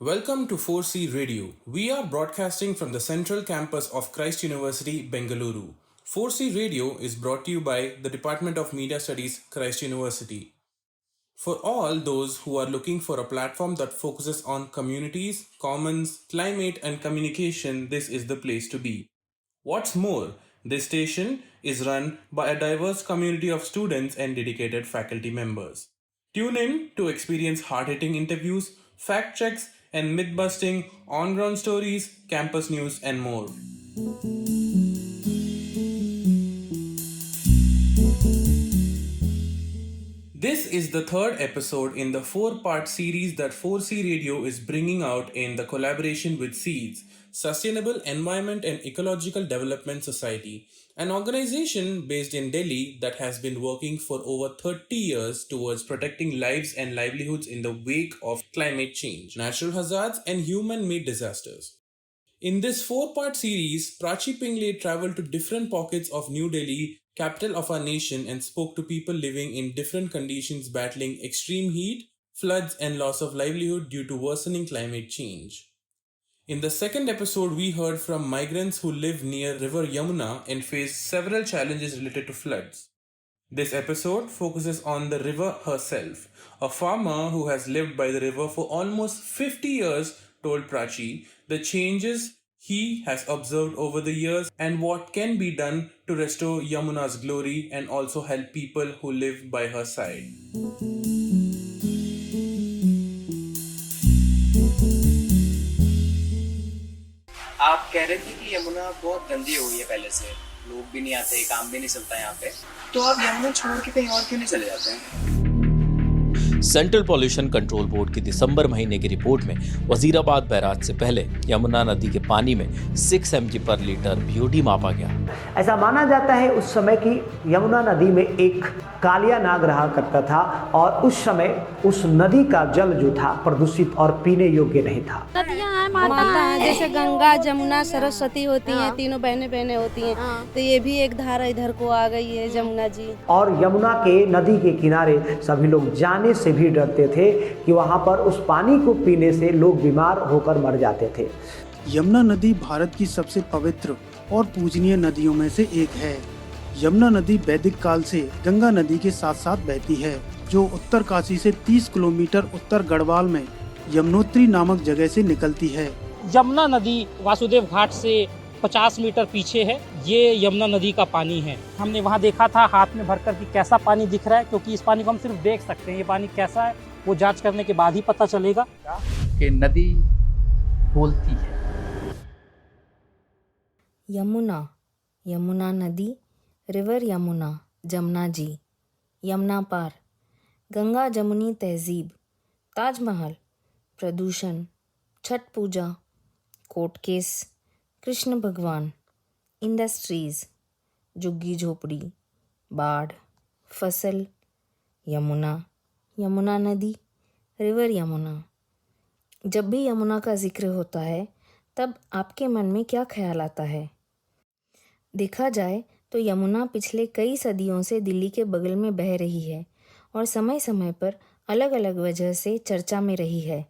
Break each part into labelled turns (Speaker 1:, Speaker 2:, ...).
Speaker 1: Welcome to 4C Radio. We are broadcasting from the central campus of Christ University, Bengaluru. 4C Radio is brought to you by the Department of Media Studies, Christ University. For all those who are looking for a platform that focuses on communities, commons, climate, and communication, this is the place to be. What's more, this station is run by a diverse community of students and dedicated faculty members. Tune in to experience hard hitting interviews, fact checks, and myth busting, on ground stories, campus news, and more. This is the third episode in the 4-part series that 4C Radio is bringing out in the collaboration with SEEDS, Sustainable Environment and Ecological Development Society, an organization based in Delhi that has been working for over 30 years towards protecting lives and livelihoods in the wake of climate change, natural hazards, and human-made disasters. In this 4-part series, Prachi Pingle traveled to different pockets of New Delhi, capital of our nation, and spoke to people living in different conditions battling extreme heat, floods, and loss of livelihood due to worsening climate change. In the second episode, we heard from migrants who live near River Yamuna and face several challenges related to floods. This episode focuses on the river herself. A farmer who has lived by the river for almost 50 years told Prachi the changes he has observed over the years and what can be done to restore Yamuna's glory and also help people who live by her side.
Speaker 2: आप कह रहे थे कि यमुना बहुत गंदी हो गई है पहले से, लोग भी नहीं आते, काम भी नहीं चलता यहाँ पे, तो आप यमुना छोड़ के कहीं और क्यों नहीं चले जाते हैं?
Speaker 3: सेंट्रल पॉल्यूशन कंट्रोल बोर्ड की दिसंबर महीने की रिपोर्ट में वजीराबाद बैराज से पहले यमुना नदी के पानी में 6 mg पर लीटर BOD मापा गया।
Speaker 4: ऐसा माना जाता है उस समय की यमुना नदी में एक कालिया नाग रहा करता था और उस समय उस नदी का जल जो था प्रदूषित और पीने योग्य नहीं था।
Speaker 5: नदियाँ माता है, जैसे गंगा, जमुना, सरस्वती होती हैं, तीनों बहनें होती हैं, तो ये भी एक धारा इधर को आ गई है, जमुना जी।
Speaker 4: और यमुना के नदी के किनारे सभी लोग जाने से भी डरते थे कि वहाँ पर उस पानी को पीने से लोग बीमार होकर मर जाते थे।
Speaker 6: यमुना नदी भारत की सबसे पवित्र और पूजनीय नदियों में से एक है। यमुना नदी वैदिक काल से गंगा नदी के साथ साथ बहती है, जो उत्तर काशी से 30 किलोमीटर उत्तर गढ़वाल में यमुनोत्री नामक जगह से निकलती है।
Speaker 7: यमुना नदी वासुदेव घाट से 50 मीटर पीछे है। ये यमुना नदी का पानी है। हमने वहाँ देखा था हाथ में भरकर कि कैसा पानी दिख रहा है, क्योंकि इस पानी को हम सिर्फ देख सकते हैं। ये पानी कैसा है वो जांच करने के बाद ही पता चलेगा
Speaker 8: कि नदी बोलती है।
Speaker 5: यमुना, यमुना नदी, रिवर यमुना, जमुना जी, यमुना पार, गंगा जमुनी तहजीब, ताजमहल, प्रदूषण, छठ पूजा, कोर्ट केस, कृष्ण भगवान, इंडस्ट्रीज, झुग्गी झोपड़ी, बाढ़, फसल, यमुना, यमुना नदी, रिवर यमुना। जब भी यमुना का जिक्र होता है तब आपके मन में क्या ख्याल आता है? देखा जाए तो यमुना पिछले कई सदियों से दिल्ली के बगल में बह रही है और समय समय पर अलग अलग वजह से चर्चा में रही है।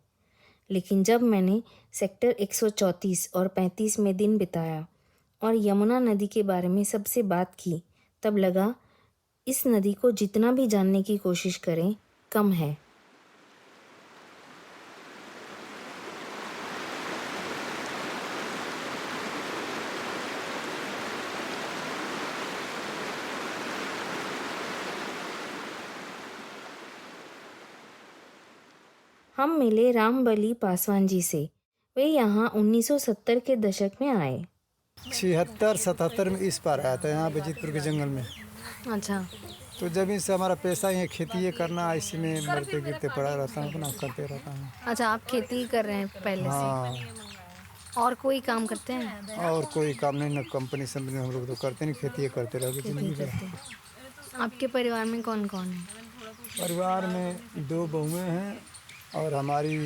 Speaker 5: लेकिन जब मैंने सेक्टर 134 और 35 में दिन बिताया और यमुना नदी के बारे में सबसे बात की, तब लगा इस नदी को जितना भी जानने की कोशिश करें कम है। हम मिले रामबली पासवान जी से। वे यहाँ 1970 के दशक में आए।
Speaker 9: 76-77 में इस पार आया था, यहाँ बजीतपुर के जंगल में।
Speaker 5: अच्छा।
Speaker 9: तो जब से हमारा पैसा ही खेती ये करना, इसी में मरते गिरते पड़ा रहता हूँ, अपना करते रहता हूँ।
Speaker 5: अच्छा, आप खेती कर रहे हैं पहले
Speaker 9: हाँ।
Speaker 5: से? और कोई काम करते हैं?
Speaker 9: और कोई काम नहीं, न कंपनी सब में हम लोग तो करते नहीं, खेती करते रहते जिंदगी भर।
Speaker 5: आपके परिवार में कौन कौन है?
Speaker 9: परिवार में 2 बहुएं हैं और हमारी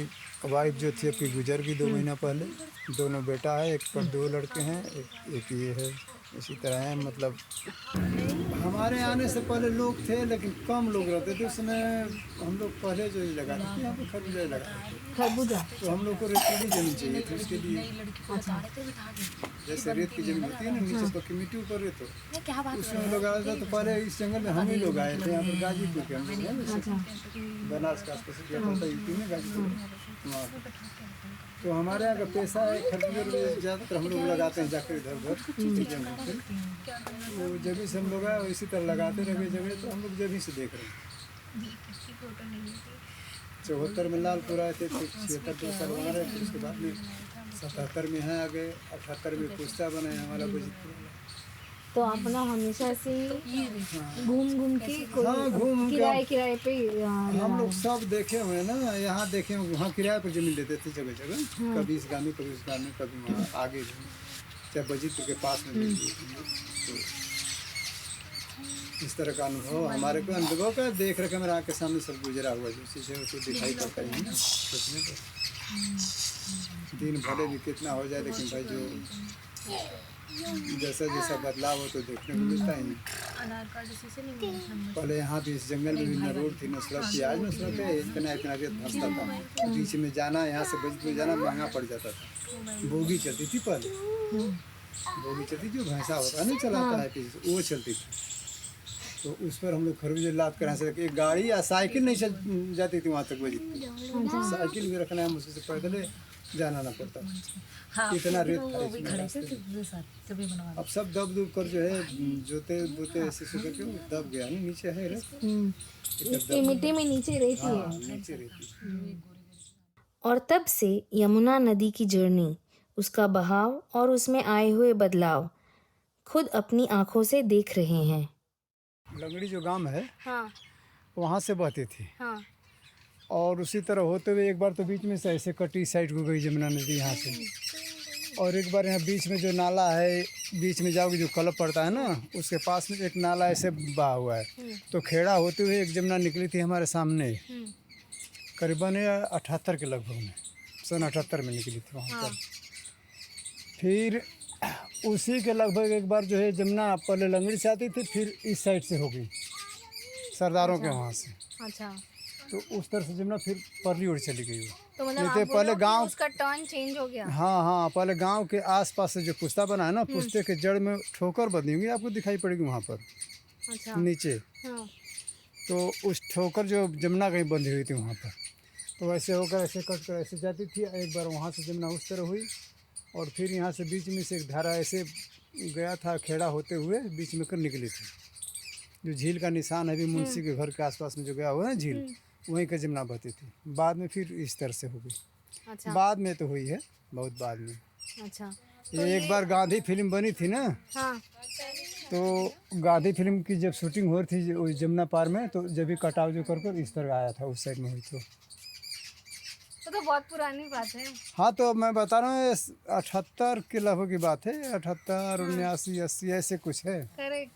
Speaker 9: वाइफ जो थी अभी गुजर गई 2 महीना पहले। दोनों बेटा है, एक पर 2 लड़के हैं, एक ये है। इसी तरह है, मतलब हमारे आने से पहले लोग थे, लेकिन कम लोग रहते थे उस समय। हम लोग पहले जो लगाते थे यहाँ पे खरबूजा लगाते थे,
Speaker 5: खरबूजा।
Speaker 9: तो हम लोग को रेतीली जमीन चाहिए थी उसके लिए। जैसे रेत की जमीन होती है ना, नीचे पक्की मिट्टी ऊपर रेत हो, उसमें हम लोग आए थे। तो पहले इस जंगल में हम ही लोग आए थे, यहाँ पर गाजीपुर के हम लोग हैं, बनारस के आसपास गया था यूपी में गाजीपुर वहाँ पे। तो हमारे यहाँ का पैसा है खरबूजे ज़्यादातर हम लोग लगाते हैं जाकर इधर उधर जंगल से। तो जब से हम लोग आए इसी तरह लगाते रहे जगह, तो हम लोग जब से देख रहे हैं। 74 में लालपुर आए थे, फिर 76 2 साल वहाँ रहे, फिर उसके बाद में 77 में यहाँ आ गए, 78 में कुश्ता बने हमारा बजीतपुर।
Speaker 5: तो आप ना हमेशा से घूम घूम के
Speaker 9: हाँ, घूम
Speaker 5: किराए किराए पे
Speaker 9: हम लोग सब देखे हुए ना, यहाँ देखे हुए, वहाँ किराए पर जमीन लेते थे जगह जगह, कभी इस गाँव में कभी उस गाँव में, कभी वहाँ आगे चाहे बजीतपुर के पास में मिल गई। तो इस तरह का अनुभव हमारे को अनुभव का देख रखे मेरे आँख के सामने सब गुजरा हुआ, जो चीज़ है तो दिखाई पड़ता ही है ना सोचने को। दिन भले भी कितना हो जाए, लेकिन भाई जो जैसा जैसा बदलाव हो तो देखने को मिलता ही नहीं। पहले यहाँ भी इस जंगल में भी न रोड थी न सड़क थी, आज न सड़क है, इतना इतना रेत फंसता था, बीच में जाना, यहाँ से बजीपुर जाना महंगा पड़ जाता था। बोगी चलती थी पहले, बोगी चलती जो भैंसा होता है ना चलाता है पीछे, वो चलती थी। तो उस पर हम लोग खरबूजे लाद कर यहाँ से एक गाड़ी या साइकिल नहीं चल जाती थी वहाँ तक बजीपुर। साइकिल भी रखना है मुझसे से पैदल जाना ना पड़ता। इतना रेत था इसमें। अब सब दब दुब कर जो है जोते बोते ऐसे सुधर के दब गया नहीं, नीचे है रेत।
Speaker 5: इसकी मिट्टी में नीचे रहती है।
Speaker 9: नीचे रहती।
Speaker 5: और तब से यमुना नदी की जर्नी, उसका बहाव और उसमें आए हुए बदलाव खुद अपनी आंखों से देख रहे हैं।
Speaker 9: लंगड़ी जो गांव है
Speaker 5: हाँ
Speaker 9: वहाँ से बहती थी,
Speaker 5: हाँ
Speaker 9: और उसी तरह होते हुए एक बार तो बीच में से ऐसे कटी साइड को गई यमुना नदी यहाँ से। और एक बार यहाँ बीच में जो नाला है, बीच में जाओगे जो कलब पड़ता है ना, उसके पास में एक नाला ऐसे बहा हुआ है। तो खेड़ा होते हुए एक यमुना निकली थी हमारे सामने, करीबन 78 के लगभग में, सन 78 में निकली थी वहाँ पर। फिर उसी के लगभग एक बार जो है यमुना पहले लंगड़ी से आती थी, फिर इस साइड से हो गई सरदारों के वहाँ से।
Speaker 5: अच्छा,
Speaker 9: तो उस तरह से यमुना फिर परली ओर चली गई वो।
Speaker 5: तो मतलब
Speaker 9: ये
Speaker 5: आप
Speaker 9: थे
Speaker 5: बोल
Speaker 9: पहले
Speaker 5: रहे हो कि
Speaker 9: गांव,
Speaker 5: उसका टर्न चेंज हो गया।
Speaker 9: हाँ हाँ, पहले गांव के आसपास से जो पुश्ता बना है ना, पुश्ते के जड़ में ठोकर बनी हुई आपको दिखाई पड़ेगी वहाँ पर
Speaker 5: अच्छा
Speaker 9: नीचे।
Speaker 5: हाँ
Speaker 9: तो उस ठोकर जो यमुना कहीं बंधी हुई थी वहाँ पर, तो ऐसे होकर ऐसे कट कर ऐसे जाती थी। एक बार वहाँ से यमुना उस तरह हुई, और फिर यहाँ से बीच में से एक धारा ऐसे गया था, खेड़ा होते हुए बीच में कर निकली थी। जो झील का निशान है अभी मुंशी के घर के आसपास में जो गया हुआ है झील, वहीं का यमुना बहती थी। बाद में फिर इस तरह से हो गई।
Speaker 5: अच्छा
Speaker 9: बाद में तो हुई है, बहुत बाद में।
Speaker 5: अच्छा
Speaker 9: ये एक बार गांधी फिल्म बनी थी ना,
Speaker 5: हाँ
Speaker 9: तो गांधी फिल्म की जब शूटिंग हो रही थी जमुना पार में, तो जब भी कटाव जो कर इस तरह आया था, उस साइड में हुई।
Speaker 5: तो बहुत पुरानी बात है।
Speaker 9: हाँ, तो मैं बता रहा हूँ 78 के लगभग की बात है, 78 79 80 ऐसे कुछ है।
Speaker 5: करेक्ट।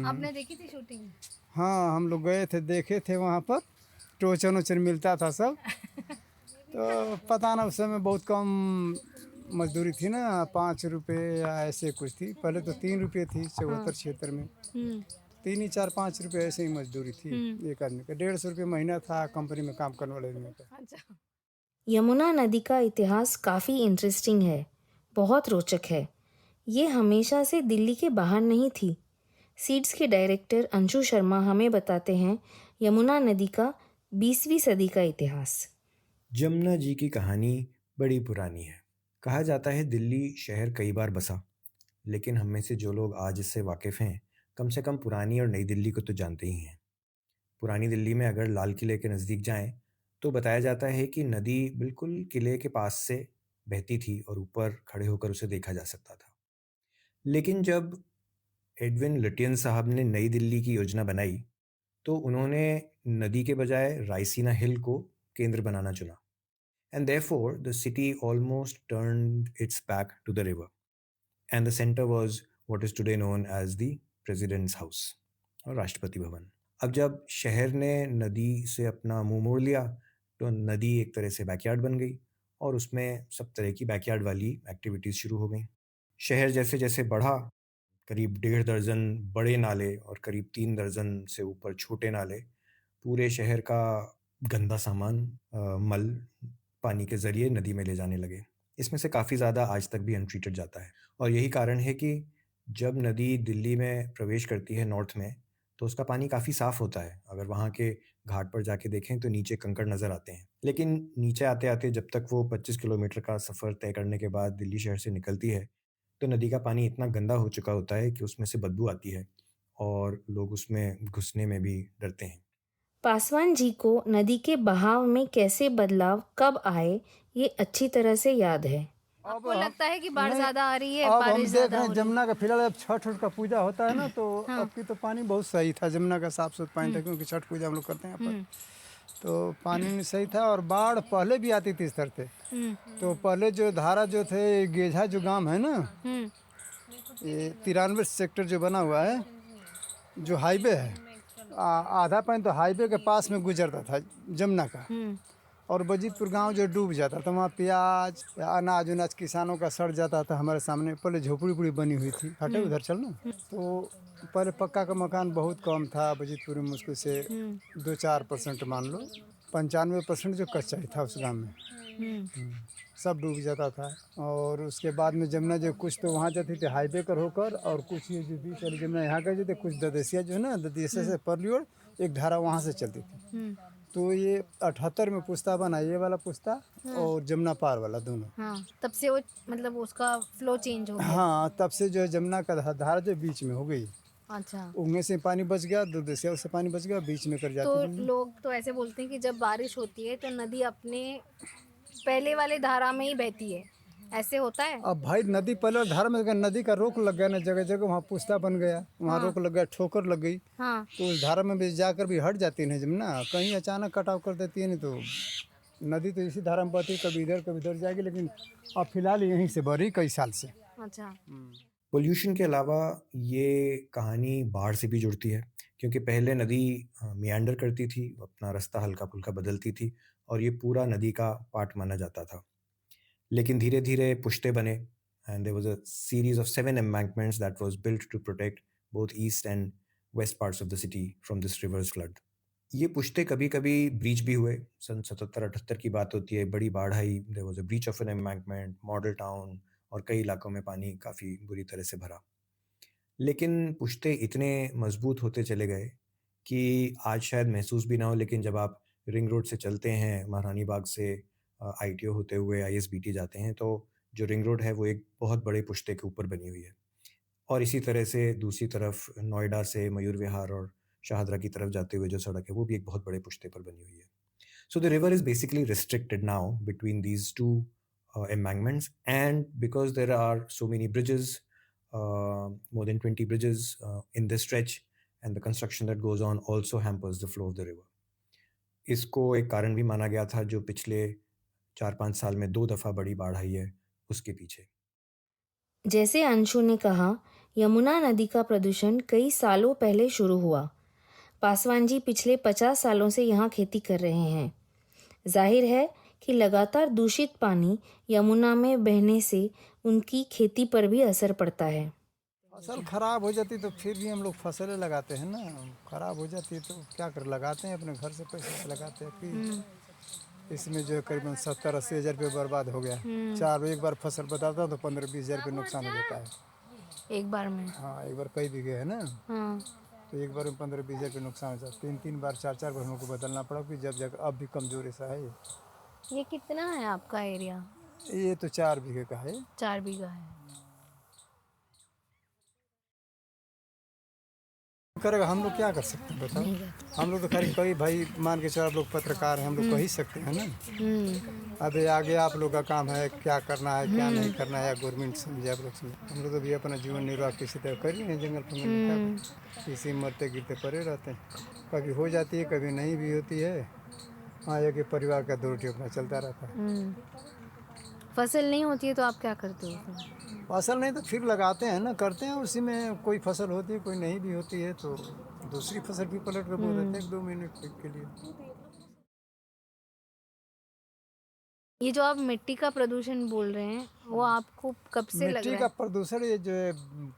Speaker 5: आपने देखी थी शूटिंग?
Speaker 9: हाँ, हम लोग गए थे, देखे थे वहाँ पर, टोचन वोचन मिलता था सब। तो पता ना उस समय बहुत कम मजदूरी थी ना, 5 रुपये या ऐसे कुछ थी। पहले तो 3 रुपये थी 74 76 में, 3 4 5 रुपये ऐसे ही मजदूरी थी एक आदमी का। 150 रुपये महीना था कंपनी में काम करने वाले आदमी का।
Speaker 5: अच्छा। यमुना नदी का इतिहास काफ़ी इंटरेस्टिंग है, बहुत रोचक है। ये हमेशा से दिल्ली के बाहर नहीं थी। सीड्स के डायरेक्टर अंशु शर्मा हमें बताते हैं यमुना नदी का 20वीं सदी का इतिहास।
Speaker 10: जमुना जी की कहानी बड़ी पुरानी है। कहा जाता है दिल्ली शहर कई बार बसा, लेकिन हम में से जो लोग आज इससे वाकिफ़ हैं, कम से कम पुरानी और नई दिल्ली को तो जानते ही हैं। पुरानी दिल्ली में अगर लाल किले के नज़दीक जाएं, तो बताया जाता है कि नदी बिल्कुल किले के पास से बहती थी और ऊपर खड़े होकर उसे देखा जा सकता था। लेकिन जब एडविन लुटियन साहब ने नई दिल्ली की योजना बनाई, तो उन्होंने नदी के बजाय रायसीना हिल को केंद्र बनाना चुना। And therefore, the city almost turned its back to the river. And the center was what is today known as the President's House, और राष्ट्रपति भवन। अब जब शहर ने नदी से अपना मुंह मोड़ लिया, तो नदी एक तरह से बैकयार्ड बन गई, और उसमें सब तरह की बैकयार्ड वाली एक्टिविटीज़ शुरू हो गई। शहर जैसे जैसे बढ़ा, करीब 1.5 दर्जन बड़े नाले और करीब 3 दर्जन से ऊपर छोटे नाले पूरे शहर का गंदा सामान मल पानी के ज़रिए नदी में ले जाने लगे। इसमें से काफ़ी ज़्यादा आज तक भी अनट्रीटेड जाता है और यही कारण है कि जब नदी दिल्ली में प्रवेश करती है नॉर्थ में, तो उसका पानी काफ़ी साफ़ होता है। अगर वहाँ के घाट पर जाके देखें तो नीचे कंकड़ नज़र आते हैं। लेकिन नीचे आते-आते जब तक वो 25 किलोमीटर का सफ़र तय करने के बाद दिल्ली शहर से निकलती है, तो नदी का पानी इतना गंदा हो चुका होता है कि उसमें से बदबू आती है और लोग उसमें घुसने में भी डरते हैं।
Speaker 5: पासवान जी को नदी के बहाव में कैसे बदलाव कब आए, ये अच्छी तरह से याद है। आपको लगता है कि बाढ़ ज्यादा आ रही है,
Speaker 9: अब हम
Speaker 5: बारिश
Speaker 9: देख
Speaker 5: ज्यादा
Speaker 9: रहे
Speaker 5: हो
Speaker 9: हैं
Speaker 5: रही है?
Speaker 9: जमुना का फिलहाल अब छठ उठ का पूजा होता है ना, तो अब की तो पानी बहुत सही था, जमुना का साफ सुथरा पानी था, क्योंकि छठ पूजा हम लोग करते हैं यहाँ पर, तो पानी में सही था। और बाढ़ पहले भी आती थी इस तरह से। तो पहले जो धारा जो थे गेझा जो गांव है ना, ये 93 सेक्टर जो बना हुआ है, जो हाईवे है, आधा पानी तो हाईवे के पास में गुजरता था जमुना का, और बजीतपुर गांव जो डूब जाता था, वहाँ प्याज अनाज उनाज किसानों का सड़ जाता था। हमारे सामने पहले झोपड़ी उपड़ी बनी हुई थी, हटे उधर चलना, तो पहले पक्का का मकान बहुत कम था बजीतपुर में, मुश्किल से 2-4% मान लो, 95% जो कच्चा ही था उस गांव में, सब डूब जाता था। और उसके बाद में जमुना जो कुछ तो वहाँ जाती थी हाईवे कर होकर, और कुछ ये जो बीच वाली जमुना यहाँ गए थे, कुछ ददेसिया जो है ना, ददेसिया से परलियोड़ एक धारा वहाँ से चलती थी। तो ये 78 में पुस्ता बना, ये वाला पुस्ता और जमुना पार वाला दोनों।
Speaker 5: हाँ, तब से वो मतलब उसका फ्लो चेंज हो गया।
Speaker 9: हाँ, तब से जो है जमुना का धारा जो बीच में हो गई,
Speaker 5: अच्छा,
Speaker 9: उनमें से पानी बच गया, ददेसिया से पानी बच गया, बीच में कर
Speaker 5: तो
Speaker 9: जाती जमुना।
Speaker 5: लोग तो ऐसे बोलते हैं कि जब बारिश होती है तो नदी अपने पहले वाले धारा में ही बहती है, ऐसे होता है?
Speaker 9: अब भाई नदी पहले वाली धारा में नदी का रोक लग गया ना, जगह जगह वहाँ पुस्ता बन गया, वहाँ रोक लग गया, ठोकर लग गई,
Speaker 5: हाँ,
Speaker 9: तो उस धारा में भी जाकर भी हट जाती है जमुना, कहीं अचानक कटाव कर देती है, नहीं तो नदी तो इसी धारा में बहती, कभी इधर जाएगी। लेकिन अब फिलहाल यहीं से बह रही कई साल से।
Speaker 5: अच्छा।
Speaker 10: पोल्यूशन के अलावा ये कहानी बाढ़ से भी जुड़ती है, क्योंकि पहले नदी मियांडर करती थी, अपना रास्ता हल्का फुल्का बदलती थी और ये पूरा नदी का पार्ट माना जाता था। लेकिन धीरे धीरे पुश्ते बने and there was a series of 7 embankments that was built to protect both east and west parts of the city from this river's flood. ये पुश्ते कभी कभी ब्रीच भी हुए। सन 77-78 की बात होती है, बड़ी बाढ़ आई, there was a breach of an embankment, Model Town और कई इलाकों में पानी काफ़ी बुरी तरह से भरा। लेकिन पुश्ते इतने मजबूत होते चले गए कि आज शायद महसूस भी ना हो, लेकिन जब आप रिंग रोड से चलते हैं, महारानी बाग से ITO होते हुए ISBT जाते हैं, तो जो रिंग रोड है वो एक बहुत बड़े पुश्ते के ऊपर बनी हुई है। और इसी तरह से दूसरी तरफ नोएडा से मयूर विहार और शाहदरा की तरफ जाते हुए जो सड़क है वो भी एक बहुत बड़े पुश्ते पर बनी हुई है। So the river is basically restricted now between these two embankments, and because there are so many bridges, more than 20 bridges in this stretch, and the construction that goes on also hampers the flow of the river. इसको एक कारण भी माना गया था जो पिछले 4-5 साल में 2 दफ़ा बड़ी बाढ़ आई है उसके पीछे।
Speaker 5: जैसे अंशु ने कहा, यमुना नदी का प्रदूषण कई सालों पहले शुरू हुआ। पासवान जी पिछले 50 सालों से यहाँ खेती कर रहे हैं। जाहिर है कि लगातार दूषित पानी यमुना में बहने से उनकी खेती पर भी असर पड़ता है।
Speaker 9: फसल खराब हो जाती तो फिर भी हम लोग फसलें लगाते हैं ना, खराब हो जाती है तो क्या कर, लगाते हैं अपने घर से पैसे से लगाते हैं। फिर इसमें जो है करीबन 70-80 हज़ार रुपये बर्बाद हो गया। एक बार फसल बताता हूँ तो 15-20 हज़ार रुपये नुकसान हो जाता है
Speaker 5: एक बार में।
Speaker 9: हाँ, एक बार कई बीघे है ना,
Speaker 5: हाँ,
Speaker 9: तो एक बार में 15-20 हज़ार रुपये नुकसान हो जाता है। 3-3 बार 4-4 बार हमको बदलना पड़ा, कि जब जगह अब भी कमजोरी सा है।
Speaker 5: ये कितना है आपका एरिया?
Speaker 9: ये तो 4 बीघे का है।
Speaker 5: 4 बीघा है।
Speaker 9: करेगा, हम लोग क्या कर सकते हैं बताओ। हम लोग तो खाली कई भाई मान के चलो, आप लोग पत्रकार हैं, हम लोग कह ही सकते हैं ना। अबे आगे आप लोग का काम है, क्या करना है क्या नहीं करना है, या गवर्नमेंट समझे, आप लोग समझे। हम लोग तो भी अपना जीवन निर्वाह किसी तरह कर रहे हैं, जंगल फंगल किसी मरते गिरते पड़े रहते हैं। कभी हो जाती है, कभी नहीं भी होती है। हाँ, ये कि परिवार का दो रोटी अपना चलता रहता है।
Speaker 5: फसल नहीं होती है तो आप क्या करते हो?
Speaker 9: फसल नहीं तो फिर लगाते हैं ना, करते हैं, उसी में कोई फसल होती है, कोई नहीं भी होती है, तो दूसरी फसल भी पलट कर बो देते हैं 1-2 महीने के लिए।
Speaker 5: ये जो आप मिट्टी का प्रदूषण बोल रहे हैं वो आपको कब से लग
Speaker 9: मिट्टी
Speaker 5: रहा
Speaker 9: का
Speaker 5: है?
Speaker 9: प्रदूषण ये जो है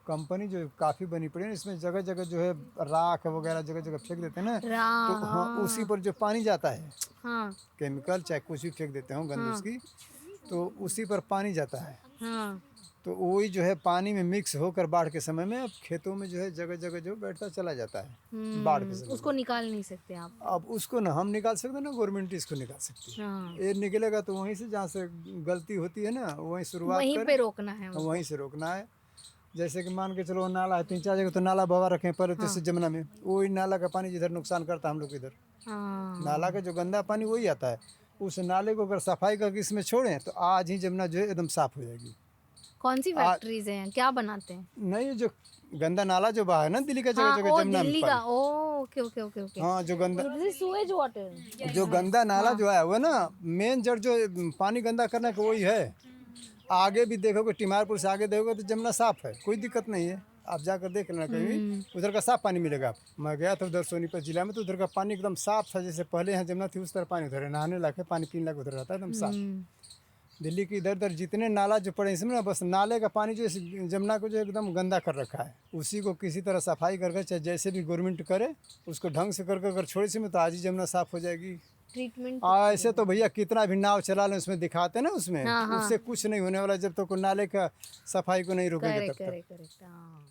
Speaker 9: कंपनी जो काफ़ी बनी पड़ी है इसमें जगह जगह जो है राख वगैरह जगह जगह फेंक देते हैं ना, तो हाँ उसी पर जो पानी जाता है
Speaker 5: हाँ
Speaker 9: केमिकल चाहे कुछ भी फेंक देते हो गंद उसकी, तो उसी पर पानी जाता है।
Speaker 5: हाँ
Speaker 9: तो वही जो है पानी में मिक्स होकर बाढ़ के समय में अब खेतों में जो है जगह जगह जो बैठता चला जाता है बाढ़ के समय
Speaker 5: उसको निकाल नहीं सकते आप?
Speaker 9: अब उसको ना हम निकाल सकते ना, गवर्नमेंट इसको निकाल सकती है।
Speaker 5: हाँ
Speaker 9: ये निकलेगा तो वहीं से जहाँ से गलती होती है ना वहीं शुरुआत
Speaker 5: वहीं
Speaker 9: करें,
Speaker 5: पे रोकना है
Speaker 9: तो
Speaker 5: उसको।
Speaker 9: वहीं से रोकना है। जैसे कि मान के चलो नाला है 3-4 जगह तो नाला बवा रखे हैं पहले तो जैसे जमुना में, वही नाला का पानी जिधर नुकसान करता है हम लोग इधर
Speaker 5: हाँ
Speaker 9: नाला का जो गंदा पानी वही आता है। उस नाले को अगर सफाई करके इसमें छोड़ें तो आज ही जमुना जो है एकदम साफ हो जाएगी।
Speaker 5: कौन सी फैक्ट्रीज हैं, क्या बनाते हैं?
Speaker 9: नहीं जो गंदा नाला जो बहा है ना दिल्ली का जगह
Speaker 5: हाँ
Speaker 9: जगह
Speaker 5: ओ
Speaker 9: जमुना में
Speaker 5: दिल्ली का,
Speaker 9: पानी।
Speaker 5: ओ ओके ओके ओके ओके।
Speaker 9: हाँ जो गंदा
Speaker 5: सुएज वाटर,
Speaker 9: जो गंदा नाला जो है वो ना मेन जड़ जो पानी गंदा करने का वही है। आगे भी देखोगे टिमारपुर से आगे देखोगे तो जमुना साफ है, कोई दिक्कत नहीं है। आप जाकर देख लेना कहीं उधर का साफ पानी मिलेगा। मैं गया था उधर सोनीपत जिला में तो उधर का पानी एकदम साफ था, जैसे पहले यहाँ जमुना थी उस तरह पानी उधर है, नहाने लाके पानी पीने लाके उधर रहता है एकदम साफ। दिल्ली के इधर उधर जितने नाला जो पड़े इसमें ना बस नाले का पानी जो इस जमुना को जो एकदम गंदा कर रखा है, उसी को किसी तरह सफाई करके चाहे जैसे भी गवर्नमेंट करे उसको ढंग से करके अगर छोड़े इसमें तो आज ही जमुना साफ हो जाएगी।
Speaker 5: ट्रीटमेंट
Speaker 9: ऐसे तो भैया कितना भी नाव चला लें उसमें दिखाते ना उसमें
Speaker 5: हाँ, हाँ।
Speaker 9: उससे कुछ नहीं होने वाला जब तक नाले का सफाई को नहीं रोकेंगे
Speaker 5: करेक्ट
Speaker 9: तब तक।
Speaker 5: Correct correct. हाँ।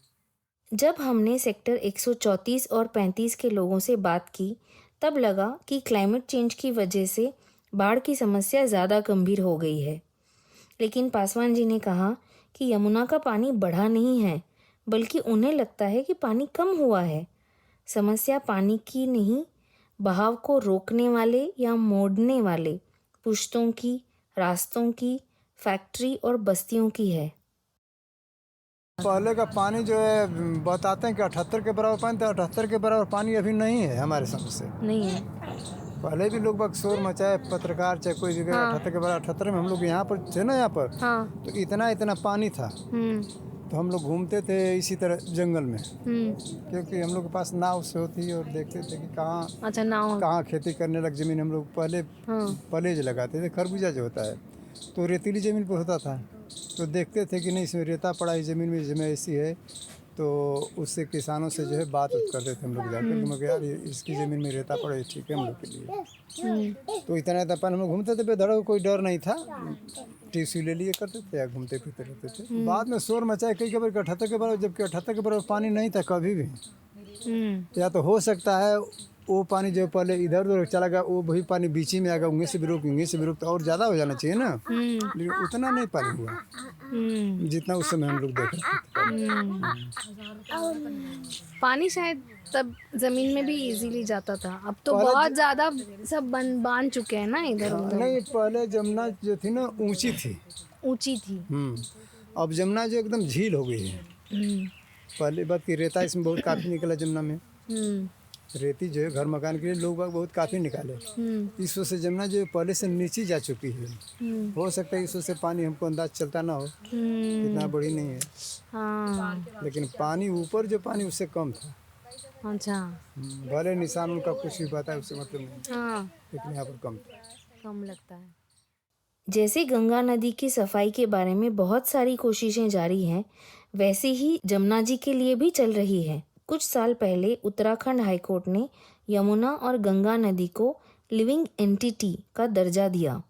Speaker 5: जब हमने सेक्टर 134 और 35 के लोगों से बात की तब लगा कि क्लाइमेट चेंज की वजह से बाढ़ की समस्या ज़्यादा गंभीर हो गई है। लेकिन पासवान जी ने कहा कि यमुना का पानी बढ़ा नहीं है, बल्कि उन्हें लगता है कि पानी कम हुआ है। समस्या पानी की नहीं, बहाव को रोकने वाले या मोड़ने वाले पुश्तों की, रास्तों की, फैक्ट्री और बस्तियों की है।
Speaker 9: पहले का पानी जो है बताते हैं कि 78 के बराबर पानी था, 78 के बराबर पानी अभी नहीं है हमारे समझ से।
Speaker 5: नहीं है।
Speaker 9: पहले भी लोग शोर मचाए पत्रकार चाहे कोई भी 78 के बराबर 78 में हम लोग यहाँ पर थे ना यहाँ पर
Speaker 5: हाँ।
Speaker 9: तो इतना पानी था तो हम लोग घूमते थे इसी तरह जंगल में क्योंकि हम लोग के पास नाव से होती और देखते थे कि कहाँ
Speaker 5: अच्छा नाव
Speaker 9: कहाँ खेती करने लग जमीन हम लोग पहले पलेज लगाते थे। खरबूजा जो होता है तो रेतीली ज़मीन पर होता था तो देखते थे कि नहीं इसमें रेता पड़ा है ज़मीन में जमीन ऐसी है तो उससे किसानों से जो है बात करते थे हम लोग जाकर कि मगर यार इसकी ज़मीन में रेता पड़ा है ठीक है हम लोग के लिए। तो इतना पानी हम लोग घूमते थे बेधड़क कोई डर नहीं था, टीसी ले लिए करते थे या घूमते फिरते रहते थे। बाद में शोर मचाए कई खबर 78 के बराबर जबकि 78 के बराबर पानी नहीं था कभी भी। या तो हो सकता है वो पानी जो पहले इधर उधर चला गया वो वही पानी बीच ही में आ गया, उंगे से भी रोक तो और ज़्यादा हो जाना चाहिए ना, लेकिन उतना नहीं पानी हुआ जितना उस समय हम लोग देख रहे थे।
Speaker 5: पानी शायद तब जमीन में भी इजीली जाता था, अब तो बहुत ज्यादा सब बांध चुके हैं ना इधर उधर।
Speaker 9: नहीं पहले जमुना जो थी ना ऊंची थी,
Speaker 5: ऊंची थी।
Speaker 9: अब जमुना जो एकदम झील हो गई है। पहले बात की रेता इसमें बहुत काफ़ी निकला जमुना में, रेती जो है घर मकान के लिए लोग बहुत काफ़ी निकाले। इस वजह से जमुना जो पहले से नीचे जा चुकी है। हो सकता है इस वजह से पानी हमको अंदाज चलता ना हो, इतना बड़ी नहीं है।
Speaker 5: हाँ।
Speaker 9: लेकिन पानी ऊपर जो पानी उससे कम था।
Speaker 5: अच्छा।
Speaker 9: भले निशान उनका कुछ भी पता है उससे मतलब नहीं,
Speaker 5: हाँ।
Speaker 9: लेकिन यहाँ पर कम था।
Speaker 5: कम लगता है। जैसे गंगा नदी की सफाई के बारे में बहुत सारी कोशिशें जारी हैं, वैसे ही जमुना जी के लिए भी चल रही है। कुछ साल पहले उत्तराखंड हाईकोर्ट ने यमुना और गंगा नदी को लिविंग एंटिटी का दर्जा दिया।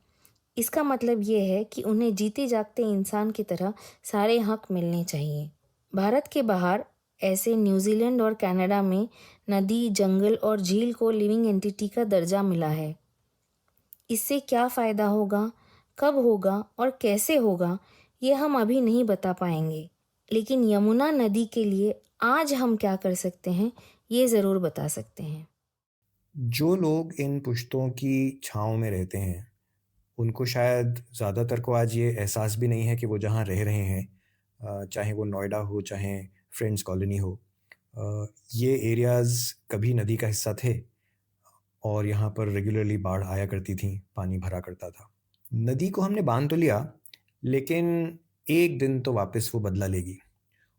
Speaker 5: इसका मतलब ये है कि उन्हें जीते जागते इंसान की तरह सारे हक मिलने चाहिए। भारत के बाहर ऐसे न्यूजीलैंड और कनाडा में नदी, जंगल और झील को लिविंग एंटिटी का दर्जा मिला है। इससे क्या फ़ायदा होगा, कब होगा और कैसे होगा, ये हम अभी नहीं बता पाएंगे, लेकिन यमुना नदी के लिए आज हम क्या कर सकते हैं ये ज़रूर बता सकते हैं।
Speaker 10: जो लोग इन पुश्तों की छाँव में रहते हैं उनको शायद ज़्यादातर को आज ये एहसास भी नहीं है कि वो जहाँ रह रहे हैं, चाहे वो नोएडा हो चाहे फ्रेंड्स कॉलोनी हो, ये एरियाज़ कभी नदी का हिस्सा थे और यहाँ पर रेगुलरली बाढ़ आया करती थी, पानी भरा करता था। नदी को हमने बांध तो लिया, लेकिन एक दिन तो वापस वो बदला लेगी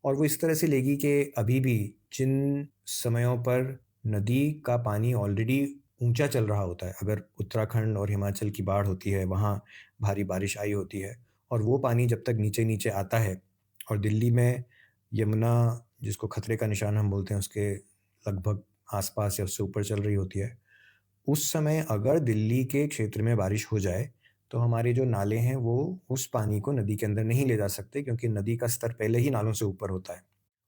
Speaker 10: और वो इस तरह से लेगी कि अभी भी जिन समयों पर नदी का पानी ऑलरेडी ऊंचा चल रहा होता है, अगर उत्तराखंड और हिमाचल की बाढ़ होती है, वहाँ भारी बारिश आई होती है और वो पानी जब तक नीचे नीचे आता है और दिल्ली में यमुना, जिसको खतरे का निशान हम बोलते हैं, उसके लगभग आसपास या उससे ऊपर चल रही होती है, उस समय अगर दिल्ली के क्षेत्र में बारिश हो जाए तो हमारे जो नाले हैं वो उस पानी को नदी के अंदर नहीं ले जा सकते, क्योंकि नदी का स्तर पहले ही नालों से ऊपर होता है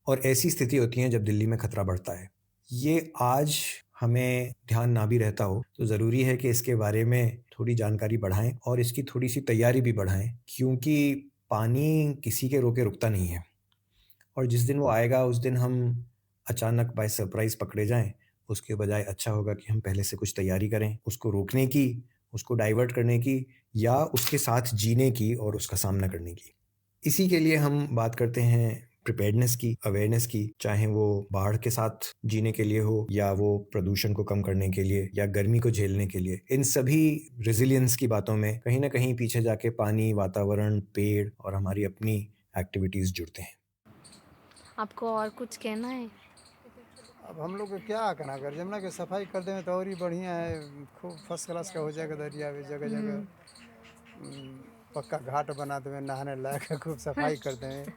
Speaker 10: और ऐसी स्थिति होती है जब दिल्ली में खतरा बढ़ता है। ये आज हमें ध्यान ना भी रहता हो तो ज़रूरी है कि इसके बारे में थोड़ी जानकारी बढ़ाएं और इसकी थोड़ी सी तैयारी भी बढ़ाएं, क्योंकि पानी किसी के रोके रुकता नहीं है और जिस दिन वो आएगा उस दिन हम अचानक बाय सरप्राइज़ पकड़े जाएं, उसके बजाय अच्छा होगा कि हम पहले से कुछ तैयारी करें, उसको रोकने की, उसको डाइवर्ट करने की या उसके साथ जीने की और उसका सामना करने की। इसी के लिए हम बात करते हैं प्रिपेयर्डनेस की, अवेयरनेस की, चाहे वो बाढ़ के साथ जीने के लिए हो या वो प्रदूषण को कम करने के लिए या गर्मी को झेलने के लिए। इन सभी रेजिलियंस की बातों में कहीं ना कहीं पीछे जाके पानी, वातावरण, पेड़ और हमारी अपनी एक्टिविटीज़ जुड़ते हैं।
Speaker 5: आपको और कुछ कहना है?
Speaker 9: अब हम लोग को क्या करना, अगर जमुना की सफाई कर दें तो और ही बढ़िया है, खूब फर्स्ट क्लास का हो जाएगा दरिया में, जगह जगह पक्का घाट बना दें, नहाने लायक खूब सफाई कर दें,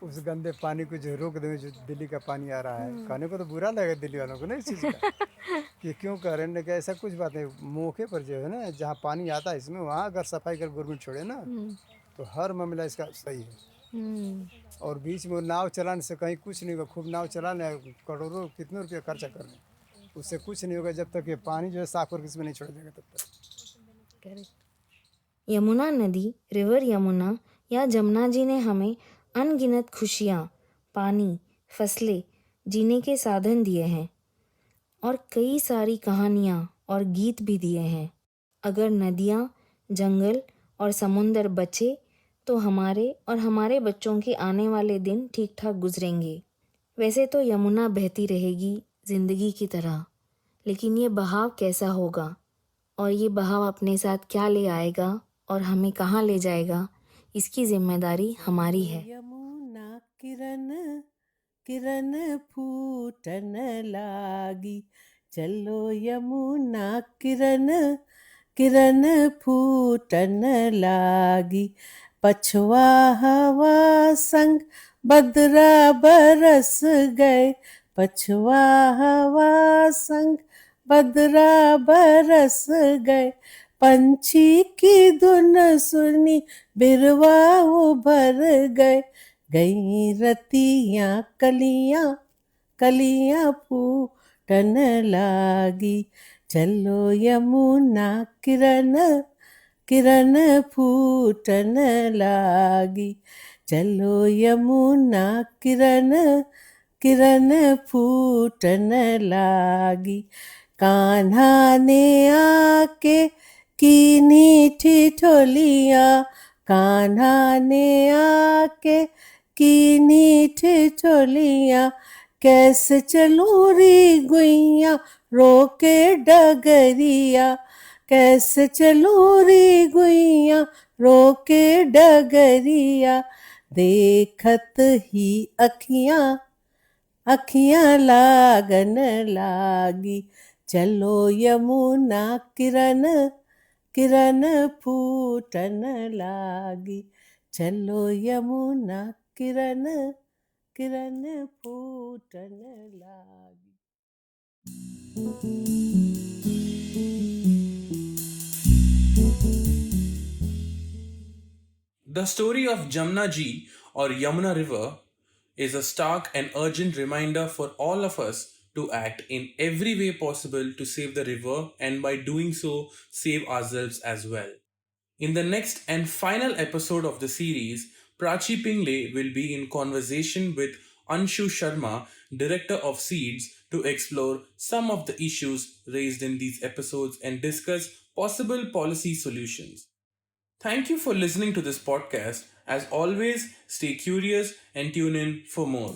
Speaker 9: उस गंदे पानी को जो रोक दें जो दिल्ली का पानी आ रहा है। कहने को तो बुरा लगेगा दिल्ली वालों को ना इस चीज़ का कि क्यों कर रहे हैं, ऐसा कुछ बात नहीं। मौके पर जो है ना, जहाँ पानी आता है इसमें, वहाँ अगर सफाई कर गवर्नमेंट छोड़े ना तो हर मामला इसका सही है। और बीच में नाव चलाने से कहीं कुछ नहीं होगा, खूब नाव चलाने करोड़ों कितने रुपये खर्चा कर लें, उससे कुछ नहीं होगा जब तक ये पानी जो है साफ करके इसमें नहीं छोड़ देगा तब तक।
Speaker 5: करेक्ट। यमुना नदी, रिवर यमुना या जमुना जी ने हमें अनगिनत खुशियाँ, पानी, फसलें, जीने के साधन दिए हैं और कई सारी कहानियाँ और गीत भी दिए हैं। अगर नदियाँ, जंगल और समुंदर बचे तो हमारे और हमारे बच्चों के आने वाले दिन ठीक ठाक गुजरेंगे। वैसे तो यमुना बहती रहेगी जिंदगी की तरह, लेकिन ये बहाव कैसा होगा और ये बहाव अपने साथ क्या ले आएगा और हमें कहाँ ले जाएगा, इसकी जिम्मेदारी हमारी है।
Speaker 11: यमुना किरण किरण फूटन लागी, चलो यमुना किरण किरण फूटन लागी, पछवा हवा संग बदरा बरस गए, पछवा हवा संग बदरा बरस गए, पंछी की धुन सुनी बिरवा उभर गए, गई रतियाँ कलियाँ कलियाँ फूटन लागी, चलो यमुना किरण किरण फूटन लागी, चलो यमुना किरण किरण फूटन लागी, कान्हा ने आके कीनी ठिठोलियाँ, कान्हा ने आके कीनी ठिठोलियाँ, कैसे चलूं री गुइया रोके डगरिया, कैसे चलूं री गुइया रोके डगरिया, देखत ही अखियाँ अखियाँ लागन लागी, चलो यमुना किरण किरण फूटन लागी, चलो यमुना किरण किरण फूटन लागी।
Speaker 1: The story of Jamna Ji or Yamuna River is a stark and urgent reminder for all of us to act in every way possible to save the river and by doing so save ourselves as well. In the next and final episode of the series, Prachi Pingle will be in conversation with Anshu Sharma, Director of Seeds, to explore some of the issues raised in these episodes and discuss possible policy solutions. Thank you for listening to this podcast. As always, stay curious and tune in for more.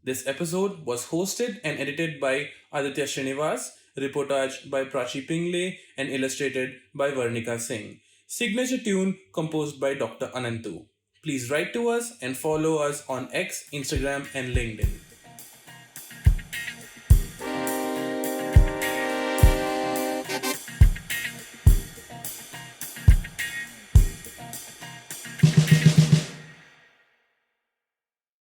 Speaker 1: This episode was hosted and edited by Aditya Srinivas, reportage by Prachi Pingle, and illustrated by Varnika Singh. Signature tune composed by Dr. Anantu. Please write to us and follow us on X, Instagram, and LinkedIn.